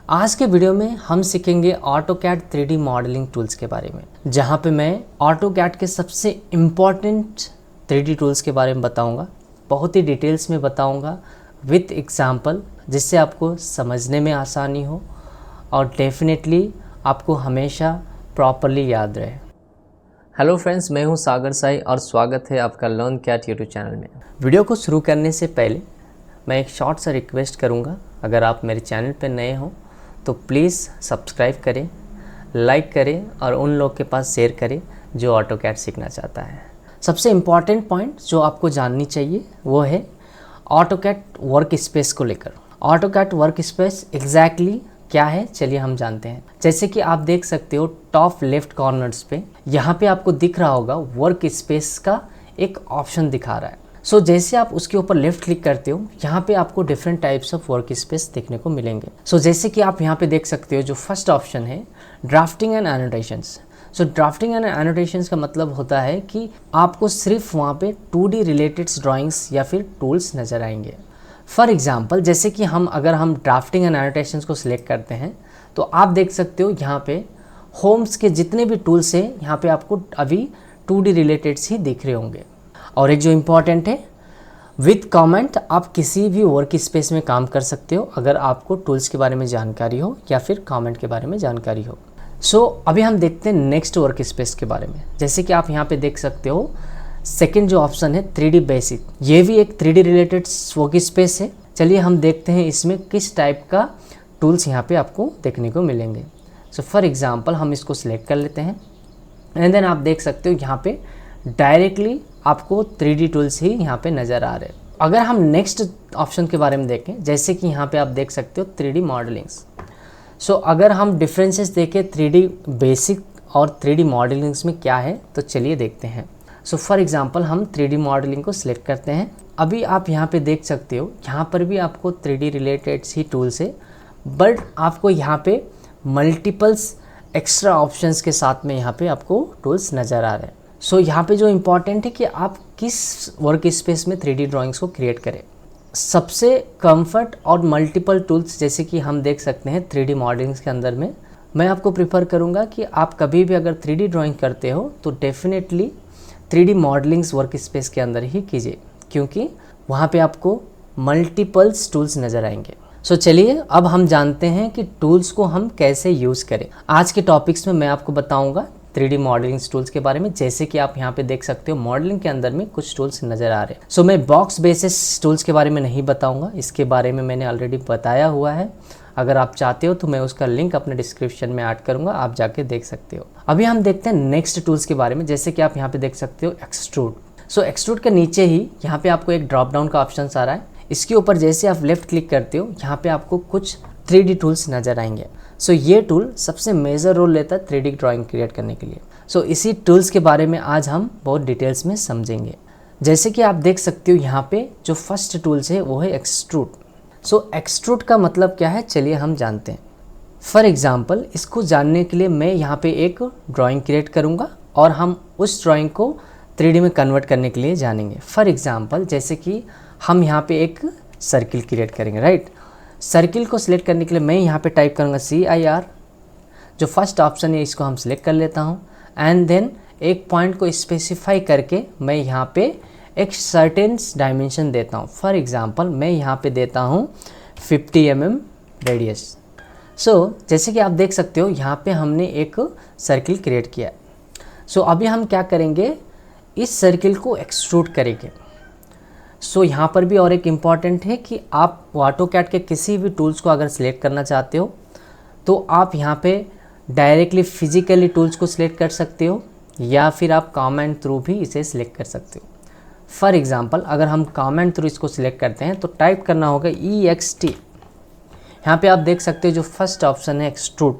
आज के वीडियो में हम सीखेंगे ऑटोकैड 3D मॉडलिंग टूल्स के बारे में, जहां पे मैं ऑटोकैड के सबसे इम्पॉर्टेंट 3D टूल्स के बारे में बताऊंगा। बहुत ही डिटेल्स में बताऊंगा विथ एग्जांपल, जिससे आपको समझने में आसानी हो और डेफिनेटली आपको हमेशा प्रॉपरली याद रहे। हेलो फ्रेंड्स, मैं हूं सागर साई और स्वागत है आपका लर्न कैट यूट्यूब चैनल में। वीडियो को शुरू करने से पहले मैं एक शॉर्ट सा रिक्वेस्ट करूंगा, अगर आप मेरे चैनल पर नए हो तो प्लीज़ सब्सक्राइब करें, लाइक करें और उन लोग के पास शेयर करें जो ऑटोकैड सीखना चाहता है। सबसे इम्पॉर्टेंट पॉइंट जो आपको जाननी चाहिए वो है ऑटोकैड वर्क स्पेस को लेकर। ऑटोकैड वर्क स्पेस एग्जैक्टली क्या है, चलिए हम जानते हैं। जैसे कि आप देख सकते हो टॉप लेफ्ट कॉर्नर्स पे यहाँ पे आपको दिख रहा होगा वर्क स्पेस का एक ऑप्शन दिखा रहा है। सो जैसे आप उसके ऊपर लेफ्ट क्लिक करते हो, यहाँ पे आपको different types of work space देखने को मिलेंगे। सो जैसे कि आप यहाँ पे देख सकते हो जो फर्स्ट ऑप्शन है drafting and annotations. So drafting and annotations का मतलब होता है कि आपको सिर्फ वहाँ पे 2D रिलेटेड ड्राइंग्स या फिर टूल्स नज़र आएंगे। फॉर एग्जाम्पल, जैसे कि अगर हम ड्राफ्टिंग एंड एनोटेशंस को सिलेक्ट करते हैं तो आप देख सकते हो यहाँ पे होम्स के जितने भी टूल्स हैं यहाँ पे आपको अभी 2D रिलेटेड्स ही दिख रहे होंगे। और एक जो इम्पॉर्टेंट है विथ कमेंट, आप किसी भी वर्क स्पेस में काम कर सकते हो अगर आपको टूल्स के बारे में जानकारी हो या फिर कमेंट के बारे में जानकारी हो। सो अभी हम देखते हैं नेक्स्ट वर्क स्पेस के बारे में। जैसे कि आप यहाँ पे देख सकते हो सेकंड जो ऑप्शन है 3D बेसिक, ये भी एक 3D रिलेटेड वर्क स्पेस है। चलिए हम देखते हैं इसमें किस टाइप का टूल्स यहाँ पे आपको देखने को मिलेंगे। सो फॉर एग्जाम्पल हम इसको सिलेक्ट कर लेते हैं एंड देन आप देख सकते हो यहाँ पे डायरेक्टली आपको 3D टूल्स ही यहाँ पे नज़र आ रहे हैं। अगर हम नेक्स्ट ऑप्शन के बारे में देखें, जैसे कि यहाँ पे आप देख सकते हो 3D मॉडलिंग्स। सो अगर हम डिफरेंसेस देखें 3D बेसिक और 3D मॉडलिंग्स में क्या है, तो चलिए देखते हैं। सो फॉर एग्जांपल हम 3D मॉडलिंग को सिलेक्ट करते हैं। अभी आप यहाँ पे देख सकते हो यहाँ पर भी आपको 3D रिलेटेड ही टूल्स है, बट आपको यहाँ पे मल्टीपल्स एक्स्ट्रा ऑप्शंस के साथ में यहाँ पे आपको टूल्स नज़र आ रहे हैं। सो यहाँ पे जो इम्पॉर्टेंट है कि आप किस वर्क स्पेस में 3D ड्राइंग्स को क्रिएट करें। सबसे कंफर्ट और मल्टीपल टूल्स जैसे कि हम देख सकते हैं 3D मॉडलिंग्स के अंदर में, मैं आपको प्रिफर करूँगा कि आप कभी भी अगर 3D ड्राइंग करते हो तो डेफिनेटली 3D मॉडलिंग्स वर्क स्पेस के अंदर ही कीजिए, क्योंकि वहाँ पे आपको मल्टीपल्स टूल्स नज़र आएंगे। सो चलिए अब हम जानते हैं कि टूल्स को हम कैसे यूज़ करें। आज के टॉपिक्स में मैं आपको बताऊँगा 3D मॉडलिंग टूल्स के बारे में। जैसे कि आप यहाँ पे देख सकते हो मॉडलिंग के अंदर में कुछ टूल्स नज़र आ रहे हैं। सो मैं बॉक्स बेसिस टूल्स के बारे में नहीं बताऊंगा, इसके बारे में मैंने ऑलरेडी बताया हुआ है। अगर आप चाहते हो तो मैं उसका लिंक अपने डिस्क्रिप्शन में ऐड करूंगा, आप जाके देख सकते हो। अभी हम देखते हैं नेक्स्ट टूल्स के बारे में। जैसे कि आप यहाँ पे देख सकते हो एक्सट्रूड। सो एक्सट्रूड के नीचे ही यहाँ पे आपको एक ड्रॉप डाउन का ऑप्शन आ रहा है। इसके ऊपर जैसे आप लेफ्ट क्लिक करते हो यहाँ पे आपको कुछ 3D टूल्स नज़र आएंगे। सो ये टूल सबसे मेजर रोल लेता है 3D ड्राइंग क्रिएट करने के लिए। सो इसी टूल्स के बारे में आज हम बहुत डिटेल्स में समझेंगे। जैसे कि आप देख सकते हो यहाँ पे जो फर्स्ट टूल्स है वो है एक्सट्रूड। सो एक्सट्रूड का मतलब क्या है, चलिए हम जानते हैं। फॉर एग्जांपल, इसको जानने के लिए मैं यहाँ पे एक ड्राइंग क्रिएट करूँगा और हम उस ड्राइंग को 3D में कन्वर्ट करने के लिए जानेंगे। फॉर एग्जाम्पल, जैसे कि हम यहाँ पे एक सर्किल क्रिएट करेंगे, राइट। सर्किल को सिलेक्ट करने के लिए मैं यहाँ पे टाइप करूँगा CIR। जो फर्स्ट ऑप्शन है इसको हम सिलेक्ट कर लेता हूँ एंड देन एक पॉइंट को स्पेसिफाई करके मैं यहाँ पे एक सर्टेन डायमेंशन देता हूँ। फॉर एग्जांपल मैं यहाँ पे देता हूँ 50 mm रेडियस। सो जैसे कि आप देख सकते हो यहाँ पे हमने एक सर्किल क्रिएट किया। सो अभी हम क्या करेंगे, इस सर्किल को एक्सट्रूड करेंगे। सो यहाँ पर भी और एक इम्पॉर्टेंट है कि आप ऑटोकैड के किसी भी टूल्स को अगर सिलेक्ट करना चाहते हो तो आप यहाँ पे डायरेक्टली फिजिकली टूल्स को सिलेक्ट कर सकते हो या फिर आप कमेंट थ्रू भी इसे सिलेक्ट कर सकते हो। फॉर एग्जांपल, अगर हम कमेंट थ्रू इसको सिलेक्ट करते हैं तो टाइप करना होगा EXT। यहाँ पे आप देख सकते हो जो फर्स्ट ऑप्शन है एक्सट्रूड,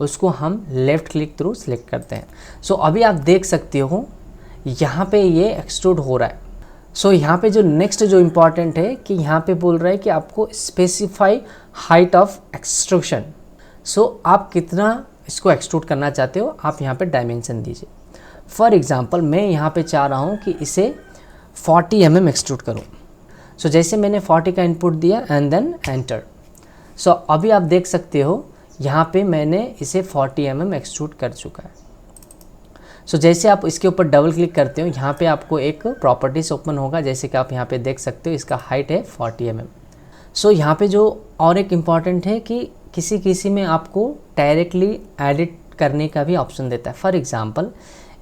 उसको हम लेफ़्ट क्लिक थ्रू सिलेक्ट करते हैं। सो अभी आप देख सकते हो यहाँ पे ये एक्सट्रूड हो रहा है। सो यहाँ पे जो नेक्स्ट जो इम्पॉर्टेंट है कि यहाँ पे बोल रहा है कि आपको स्पेसिफाई हाइट ऑफ एक्सट्रूशन। सो आप कितना इसको एक्सट्रूड करना चाहते हो, आप यहाँ पे डायमेंशन दीजिए। फॉर एग्जांपल, मैं यहाँ पे चाह रहा हूँ कि इसे 40 mm एक्सट्रूड करूँ। सो जैसे मैंने 40 का इनपुट दिया एंड देन एंटर। सो अभी आप देख सकते हो यहाँ पे मैंने इसे 40 mm एक्सट्रूड कर चुका है। सो जैसे आप इसके ऊपर डबल क्लिक करते हो यहाँ पे आपको एक प्रॉपर्टीज ओपन होगा, जैसे कि आप यहाँ पे देख सकते हो इसका हाइट है 40 mm। सो यहाँ पे जो और एक इम्पॉर्टेंट है कि किसी में आपको डायरेक्टली एडिट करने का भी ऑप्शन देता है। फॉर एग्जांपल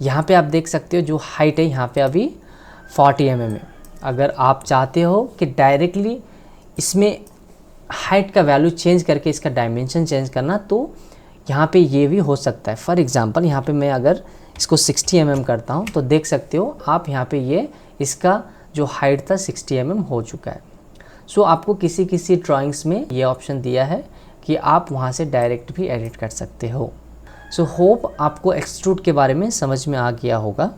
यहाँ पे आप देख सकते हो जो हाइट है यहाँ पे अभी 40 mm है। अगर आप चाहते हो कि डायरेक्टली इसमें हाइट का वैल्यू चेंज करके इसका डायमेंशन चेंज करना, तो यहाँ पे ये भी हो सकता है। फॉर एग्जांपल यहाँ पे मैं अगर इसको 60 mm करता हूँ तो देख सकते हो आप यहाँ पे ये इसका जो हाइट था 60 mm हो चुका है। सो आपको किसी ड्राइंग्स में ये ऑप्शन दिया है कि आप वहाँ से डायरेक्ट भी एडिट कर सकते हो। सो होप आपको एक्सट्रूड के बारे में समझ में आ गया होगा।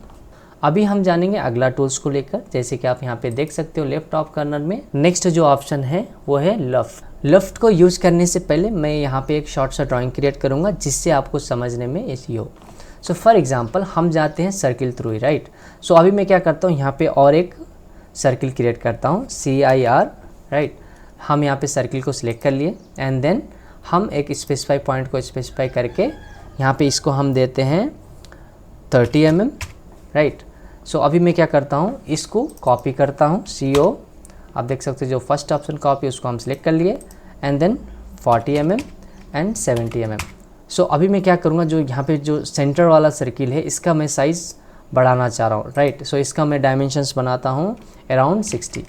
अभी हम जानेंगे अगला टूल्स को लेकर। जैसे कि आप यहाँ पे देख सकते हो लेफ्ट टॉप कॉर्नर में नेक्स्ट जो ऑप्शन है वो है लफ्ट। लफ्ट को यूज करने से पहले मैं यहाँ पे एक शॉर्ट सा ड्राइंग क्रिएट करूँगा जिससे आपको समझने में ईजी हो। सो फॉर एग्जांपल हम जाते हैं सर्किल थ्रू, राइट। सो अभी मैं क्या करता हूँ यहाँ पे और एक सर्किल क्रिएट करता हूँ CIR, राइट। हम यहाँ पे सर्किल को सिलेक्ट कर लिए एंड देन हम एक स्पेसिफाई पॉइंट को स्पेसिफाई करके यहाँ पे इसको हम देते हैं 30 mm, राइट। सो अभी मैं क्या करता हूँ इसको कॉपी करता हूँ CO, आप देख सकते हो जो फर्स्ट ऑप्शन कॉपी उसको हम सिलेक्ट कर लिए and then 40 mm and 70 mm। So अभी मैं क्या करूँगा, जो यहाँ पे जो सेंटर वाला सर्किल है इसका मैं साइज़ बढ़ाना चाह रहा हूँ, राइट। सो इसका मैं डायमेंशंस बनाता हूँ अराउंड 60।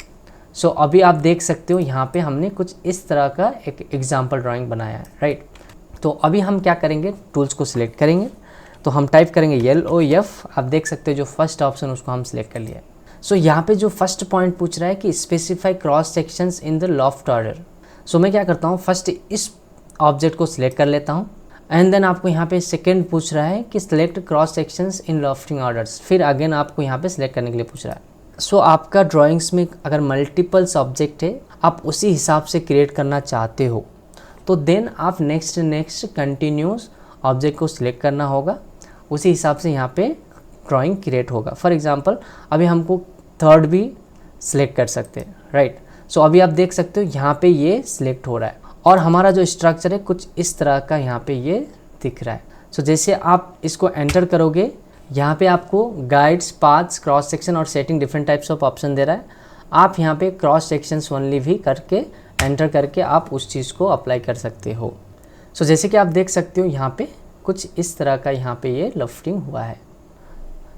सो अभी आप देख सकते हो यहाँ पे हमने कुछ इस तरह का एक एग्जाम्पल ड्राइंग बनाया है, राइट। तो अभी हम क्या करेंगे, टूल्स को सिलेक्ट करेंगे तो हम टाइप करेंगे LOF। आप देख सकते हो जो फर्स्ट ऑप्शन उसको हम सिलेक्ट कर लिया। सो यहाँ पे जो फर्स्ट पॉइंट पूछ रहा है कि specify cross sections in the loft order. So मैं क्या करता हूँ फर्स्ट इस ऑब्जेक्ट को सिलेक्ट कर लेता हूँ एंड देन आपको यहाँ पे सेकंड पूछ रहा है कि सिलेक्ट क्रॉस सेक्शंस इन लॉफ्टिंग ऑर्डर्स, फिर अगेन आपको यहाँ पे सिलेक्ट करने के लिए पूछ रहा है। सो आपका ड्राइंग्स में अगर मल्टीपल्स ऑब्जेक्ट है, आप उसी हिसाब से क्रिएट करना चाहते हो तो देन आप नेक्स्ट कंटिन्यूस ऑब्जेक्ट को सिलेक्ट करना होगा, उसी हिसाब से यहाँ पे ड्राइंग क्रिएट होगा। फॉर एग्जांपल अभी हमको थर्ड भी सिलेक्ट कर सकते हैं, राइट। सो अभी आप देख सकते हो यहाँ पे ये सिलेक्ट हो रहा है और हमारा जो स्ट्रक्चर है कुछ इस तरह का यहाँ पे ये दिख रहा है। सो जैसे आप इसको एंटर करोगे यहाँ पे आपको गाइड्स, पाथ्स, क्रॉस सेक्शन और setting different types of option दे रहा है। आप यहाँ पे क्रॉस सेक्शंस ओनली भी करके एंटर करके आप उस चीज़ को अप्लाई कर सकते हो। सो जैसे कि आप देख सकते हो यहाँ पे कुछ इस तरह का यहाँ पे ये लफ्टिंग हुआ है।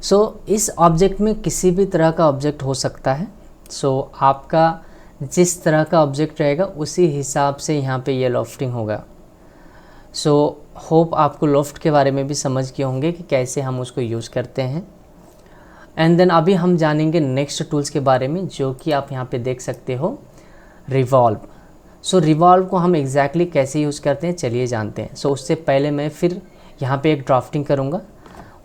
सो इस ऑब्जेक्ट में किसी भी तरह का ऑब्जेक्ट हो सकता है। सो आपका जिस तरह का ऑब्जेक्ट रहेगा उसी हिसाब से यहाँ पे ये लॉफ्टिंग होगा। सो होप आपको लॉफ्ट के बारे में भी समझ गए होंगे कि कैसे हम उसको यूज़ करते हैं। एंड देन अभी हम जानेंगे नेक्स्ट टूल्स के बारे में, जो कि आप यहाँ पे देख सकते हो रिवॉल्व। सो रिवॉल्व को हम एग्जैक्टली कैसे यूज़ करते हैं चलिए जानते हैं। सो उससे पहले मैं फिर यहाँ पे एक ड्राफ्टिंग करूँगा,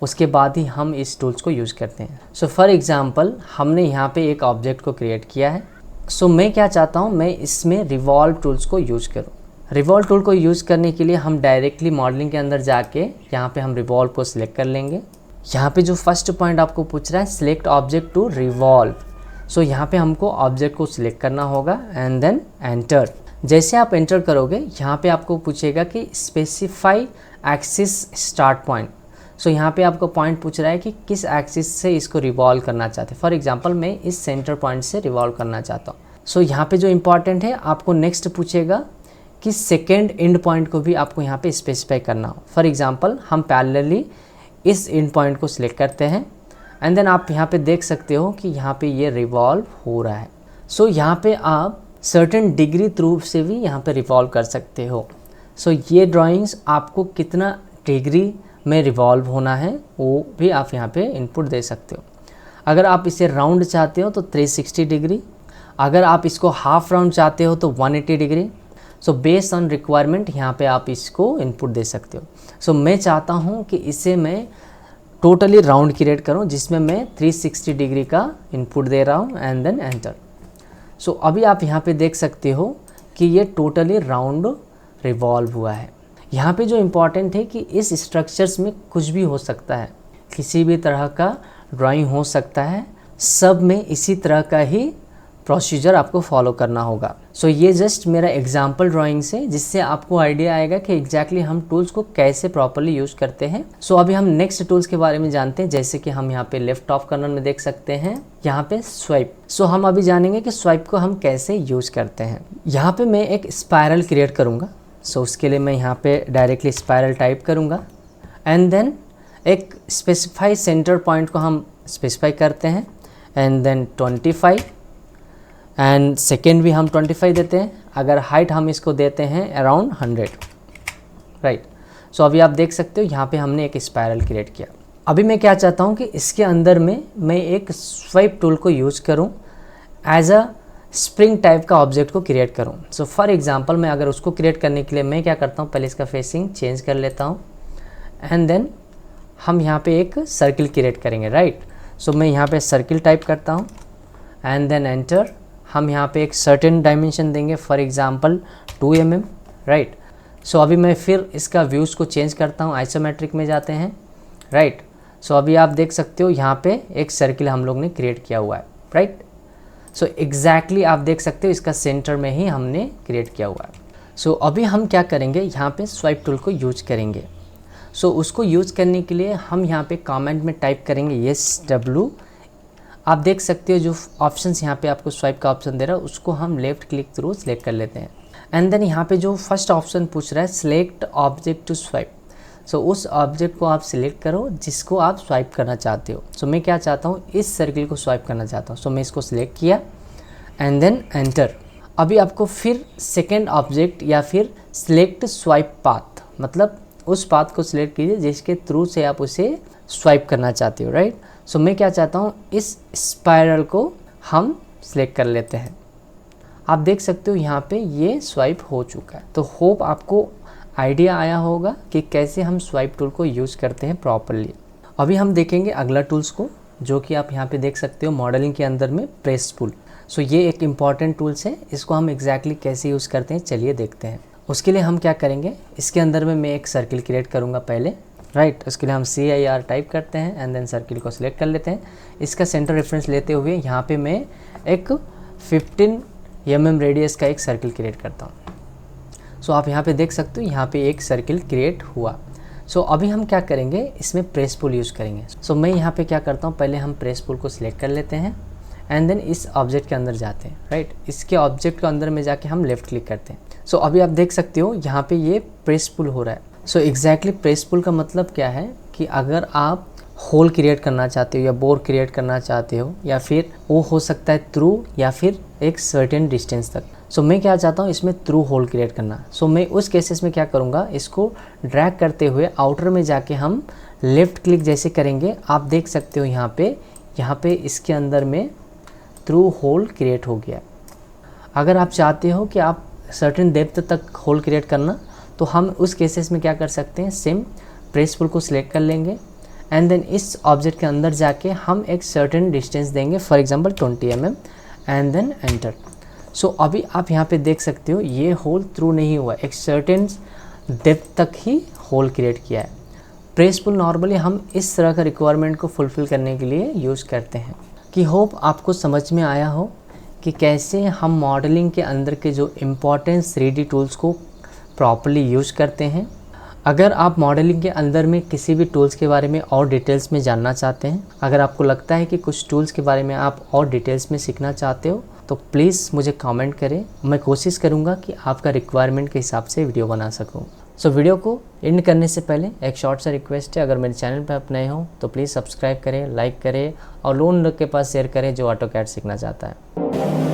उसके बाद ही हम इस टूल्स को यूज़ करते हैं। सो फॉर एग्जांपल हमने यहाँ पे एक ऑब्जेक्ट को क्रिएट किया है। सो मैं क्या चाहता हूँ, मैं इसमें रिवॉल्व टूल्स को यूज़ करूँ। रिवॉल्व टूल को यूज़ करने के लिए हम डायरेक्टली मॉडलिंग के अंदर जाके यहाँ पे हम रिवॉल्व को सिलेक्ट कर लेंगे। यहाँ पे जो फर्स्ट पॉइंट आपको पूछ रहा है सिलेक्ट ऑब्जेक्ट टू रिवॉल्व। सो यहाँ पे हमको ऑब्जेक्ट को सिलेक्ट करना होगा एंड देन एंटर। जैसे आप एंटर करोगे यहाँ पे आपको पूछेगा कि स्पेसिफाई एक्सिस स्टार्ट पॉइंट। सो यहाँ पे आपको पॉइंट पूछ रहा है कि किस एक्सिस से इसको रिवॉल्व करना चाहते हैं। फॉर एग्जांपल मैं इस सेंटर पॉइंट से रिवॉल्व करना चाहता हूँ। सो यहाँ पे जो इम्पॉर्टेंट है आपको नेक्स्ट पूछेगा कि सेकेंड एंड पॉइंट को भी आपको यहाँ पे स्पेसिफाई करना हो। फॉर एग्जांपल हम पैरेलली इस एंड पॉइंट को सिलेक्ट करते हैं एंड देन आप यहाँ पे देख सकते हो कि यहाँ पे ये रिवॉल्व हो रहा है। सो यहाँ पे आप सर्टेन डिग्री थ्रू से भी यहाँ पे रिवॉल्व कर सकते हो। सो ये ड्राइंग्स आपको कितना डिग्री में रिवॉल्व होना है वो भी आप यहाँ पे इनपुट दे सकते हो। अगर आप इसे राउंड चाहते हो तो 360 डिग्री, अगर आप इसको हाफ राउंड चाहते हो तो 180 degree. So based on requirement यहाँ पे आप इसको इनपुट दे सकते हो। सो मैं चाहता हूँ कि इसे मैं टोटली राउंड क्रिएट करूँ जिसमें मैं 360 डिग्री का इनपुट दे रहा हूँ एंड देन एंटर। सो अभी आप यहाँ पे देख सकते हो कि ये टोटली राउंड रिवॉल्व हुआ है। यहाँ पे जो इम्पॉर्टेंट है कि इस स्ट्रक्चर्स में कुछ भी हो सकता है, किसी भी तरह का ड्राइंग हो सकता है, सब में इसी तरह का ही प्रोसीजर आपको फॉलो करना होगा। सो ये जस्ट मेरा एग्जाम्पल ड्राइंग्स है जिससे आपको आइडिया आएगा कि एग्जैक्टली हम टूल्स को कैसे प्रॉपरली यूज़ करते हैं। सो अभी हम नेक्स्ट टूल्स के बारे में जानते हैं, जैसे कि हम यहाँ पे लेफ्ट टॉप कॉर्नर में देख सकते हैं यहाँ पे स्वाइप। सो हम अभी जानेंगे कि स्वाइप को हम कैसे यूज़ करते हैं। यहाँ पे मैं एक स्पायरल क्रिएट करूँगा। सो उसके लिए मैं यहाँ पे डायरेक्टली स्पायरल टाइप करूँगा एंड देन एक स्पेसिफाई सेंटर पॉइंट को हम स्पेसिफाई करते हैं एंड देन 25 एंड सेकेंड भी हम 25 देते हैं। अगर हाइट हम इसको देते हैं अराउंड 100, राइट। सो अभी आप देख सकते हो यहाँ पे हमने एक स्पायरल क्रिएट किया। अभी मैं क्या चाहता हूँ कि इसके अंदर में मैं एक स्वाइप टूल को यूज़ करूँ, एज अ स्प्रिंग टाइप का ऑब्जेक्ट को क्रिएट करूँ। सो फॉर एग्जांपल मैं अगर उसको क्रिएट करने के लिए मैं क्या करता हूँ, पहले इसका फेसिंग चेंज कर लेता हूँ एंड देन हम यहाँ पे एक सर्किल क्रिएट करेंगे, राइट। सो मैं यहाँ पे सर्किल टाइप करता हूँ एंड देन एंटर। हम यहाँ पे एक सर्टेन डायमेंशन देंगे, फॉर एग्जांपल 2 mm, राइट। सो अभी मैं फिर इसका व्यूज़ को चेंज करता हूँ, आइसोमेट्रिक में जाते हैं, राइट। सो अभी आप देख सकते हो यहाँ पे एक सर्किल हम लोग ने क्रिएट किया हुआ है, राइट। सो एग्जैक्टली आप देख सकते हो इसका सेंटर में ही हमने क्रिएट किया हुआ है। सो अभी हम क्या करेंगे, यहाँ पे स्वाइप टूल को यूज करेंगे। सो उसको यूज़ करने के लिए हम यहाँ पे कमेंट में टाइप करेंगे यस W। आप देख सकते हो जो ऑप्शंस यहाँ पे आपको स्वाइप का ऑप्शन दे रहा है उसको हम लेफ्ट क्लिक थ्रू सिलेक्ट कर लेते हैं एंड देन यहाँ पे जो फर्स्ट ऑप्शन पूछ रहा है सिलेक्ट ऑब्जेक्ट टू स्वाइप। सो उस ऑब्जेक्ट को आप सिलेक्ट करो जिसको आप स्वाइप करना चाहते हो। सो मैं क्या चाहता हूँ, इस सर्किल को स्वाइप करना चाहता हूँ। सो मैं इसको सिलेक्ट किया एंड देन एंटर। अभी आपको फिर सेकेंड ऑब्जेक्ट या फिर सिलेक्ट स्वाइप पाथ, मतलब उस पाथ को सिलेक्ट कीजिए जिसके थ्रू से आप उसे स्वाइप करना चाहते हो, राइट। सो मैं क्या चाहता हूँ, इस स्पाइरल को हम सिलेक्ट कर लेते हैं। आप देख सकते हो यहाँ पे ये स्वाइप हो चुका है। तो होप आपको आइडिया आया होगा कि कैसे हम स्वाइप टूल को यूज़ करते हैं प्रॉपरली। अभी हम देखेंगे अगला टूल्स को, जो कि आप यहाँ पे देख सकते हो मॉडलिंग के अंदर में प्रेस पुल। सो ये एक इम्पॉर्टेंट टूल्स है, इसको हम एग्जैक्टली कैसे यूज़ करते हैं चलिए देखते हैं। उसके लिए हम क्या करेंगे, इसके अंदर में मैं एक सर्किल क्रिएट करूँगा पहले, राइट। उसके लिए हम CIR टाइप करते हैं एंड देन सर्किल को सिलेक्ट कर लेते हैं। इसका सेंटर रेफरेंस लेते हुए यहाँ पे मैं एक 15 mm रेडियस का एक सर्किल क्रिएट करता हूँ। सो आप यहाँ पे देख सकते हो यहाँ पे एक सर्किल क्रिएट हुआ। सो अभी हम क्या करेंगे, इसमें प्रेस पुल यूज़ करेंगे। सो मैं यहाँ पे क्या करता हूँ, पहले हम प्रेस पुल को सिलेक्ट कर लेते हैं एंड देन इस ऑब्जेक्ट के अंदर जाते हैं, राइट। इसके ऑब्जेक्ट के अंदर में जाके हम लेफ्ट क्लिक करते हैं। सो अभी आप देख सकते हो यहाँ पे ये प्रेस पुल हो रहा है। सो एग्जैक्टली प्रेस पुल का मतलब क्या है कि अगर आप होल क्रिएट करना चाहते हो या बोर क्रिएट करना चाहते हो या फिर वो हो सकता है थ्रू या फिर एक सर्टेन डिस्टेंस तक। सो मैं क्या चाहता हूँ, इसमें थ्रू होल क्रिएट करना। सो मैं उस केसेस में क्या करूँगा, इसको ड्रैग करते हुए आउटर में जाके हम लेफ़्ट क्लिक जैसे करेंगे। आप देख सकते हो यहाँ पे इसके अंदर में थ्रू होल क्रिएट हो गया। अगर आप चाहते हो कि आप सर्टेन डेप्थ तक होल क्रिएट करना, तो हम उस केसेस में क्या कर सकते हैं, सेम प्रेस पुल को सिलेक्ट कर लेंगे एंड देन इस ऑब्जेक्ट के अंदर जाके हम एक सर्टेन डिस्टेंस देंगे, for example 20 mm and then enter. So अभी आप यहाँ पे देख सकते हो ये होल थ्रू नहीं हुआ, एक सर्टेन डेप्थ तक ही होल क्रिएट किया है। प्रेस पुल नॉर्मली हम इस तरह का रिक्वायरमेंट को फुलफ़िल करने के लिए यूज़ करते हैं। कि होप आपको समझ में आया हो कि कैसे हम मॉडलिंग के अंदर के जो इम्पॉर्टेंट 3D टूल्स को प्रॉपरली यूज़ करते हैं। अगर आप मॉडलिंग के अंदर में किसी भी टूल्स के बारे में और डिटेल्स में जानना चाहते हैं, अगर आपको लगता है कि कुछ टूल्स के बारे में आप और डिटेल्स में सीखना चाहते हो, तो प्लीज़ मुझे कमेंट करें। मैं कोशिश करूँगा कि आपका रिक्वायरमेंट के हिसाब से वीडियो बना सकूँ। सो वीडियो को एंड करने से पहले एक शॉर्ट सा रिक्वेस्ट है, अगर मेरे चैनल पर आप नए हो तो प्लीज़ सब्सक्राइब करें, लाइक करें और लोगों के पास शेयर करें जो ऑटोकैड सीखना चाहता है।